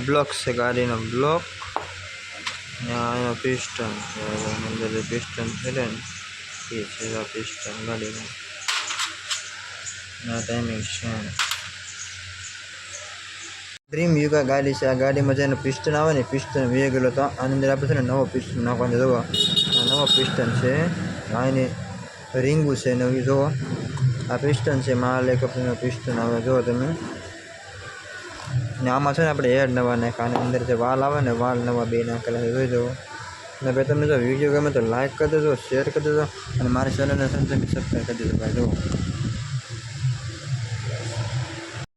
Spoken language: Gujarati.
બ્લોક છે ગાડીનો બ્લોક. એનો પિસ્ટન છે, અંદર જે પિસ્ટન છે ને એ છે આ પિસ્ટન ગાડીનું. ના ટાઈમિંગ છે ડ્રીમ યુગા ગાડી છે. આ ગાડીમાં જેનો પિસ્ટન આવે ને પિસ્ટન વે ગયેલો હતો. આની અંદર આપણે છે ને નવો પિસ્ટન નાખવાનો. જોવો આ નવો પિસ્ટન છે. આ એની રીંગું છે નવી. જોવો આ પિસ્ટન છે, માલ એક કંપનીનો પિસ્ટન આવે. જુઓ તમે. ને આમાં છે ને આપણે હેડ નવા નાખ્યા. આની અંદર જે વાલ આવે ને વાલ નવા 2 નાખેલા છે. જોઈ જુઓ. અને ભાઈ તમને જો વિડીયો ગમે તો લાઈક કરી દેજો, શેર કરી દેજો અને મારી ચેનલને સબસ્ક્રાઈબ કરી દેજો ભાઈ. જુઓ